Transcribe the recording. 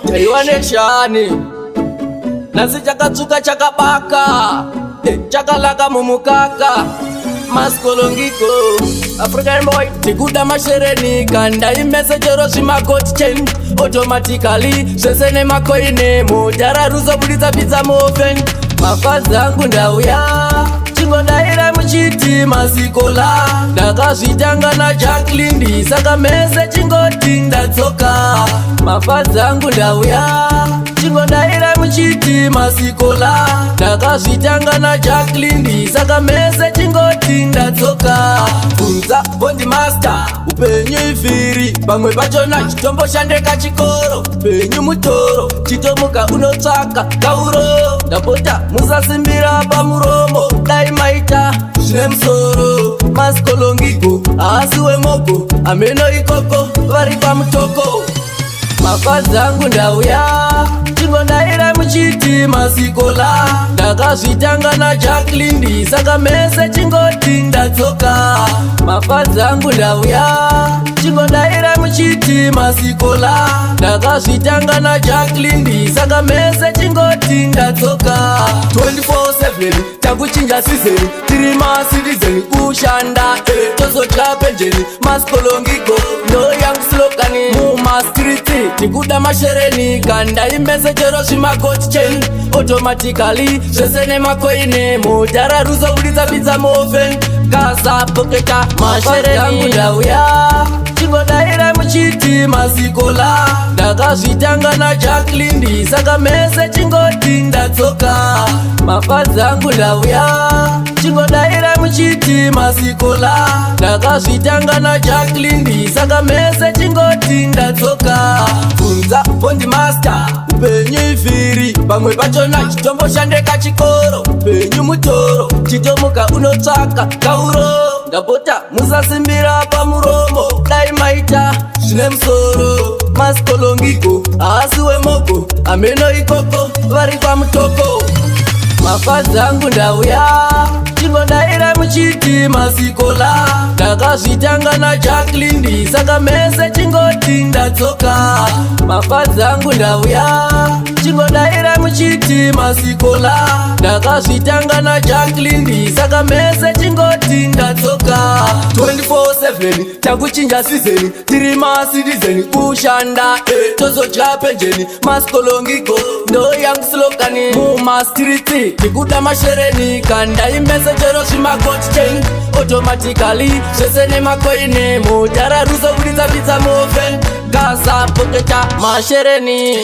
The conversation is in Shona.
Taiwa neshani nasi chakatsuka chakabaka chakalaka mumukaka maskolongiko African boy tikuda mashereni kanda imesejero zvimakoti chain automatically zvese nemakoine mujara ruzo buditsa pizza moven mafazi angu ndauya chingodaira muchiti masikola ndakazvitanga naJacqueline saka mese chingoti ndatsoka mafazi angu ndauya chingodaira muchiti masikola ndakazvitanga naJacqueline saka mese chingoti ndatsoka kunza bondi master upenyu ivhiri pamwe pachona chitomboshandeka chikoro upenyu mutoro chitomuka unotsvaka kauro ndapota musasimbira pamuromo dai maita zvine musoro maskolongiko haasi wemogo ameno ikoko vari pamutoko mafazi angu ndauya chingodaira muchiti masikola ndakazvitanga naJacqueline saka mese chingoti ndatsoka mafazi angu ndauya chingodaira muchiti masikola ndakazvitanga naJacqueline saka mese chingoti ndatsoka 24/7 takuchinja sizeni tiri masitizeni kushanda tozodya penjeni maskolongiko ndo young slogani mumastriti tikuda mashereni kanda imesejero zvimakoti chain automatically zvese nemakoine mujara ruzo buditsa pizza moven kasa poketa mashereni angu ndauya chingodaira muchiti masikola ndakazvitanga naJacqueline saka mese chingoti ndatsoka mafazi angu ndauya chingodaira muchiti masikola ndakazvitanga naJacqueline saka mese chingoti ndatsoka kunza bondi master upenyu ivhiri pamwe pachona chitomboshandeka chikoro upenyu mutoro chitomuka unotsvaka kauro ndapota musasimbira pamuromo dai maita zvine musoro maskolongiko haasi wemogo ameno ikoko vari pamutoko mafazi angu ndauya chingodaira muchiti masikola ndakazvitanga naJacqueline saka mese chingoti ndatsoka mafazi angu ndauya chingodaira muchiti masikola ndakazvitanga naJacqueline saka mese chingoti ndatsoka 24/7 takuchinja sizeni tiri masitizeni kushanda tozodya penjeni maskolongiko ndo young slogani mumastriti tikuda mashereni kanda imesejero zvimakoti chain automatically zvese nemakoine mujara ruzo buditsa pizza moven kasa poketa mashereni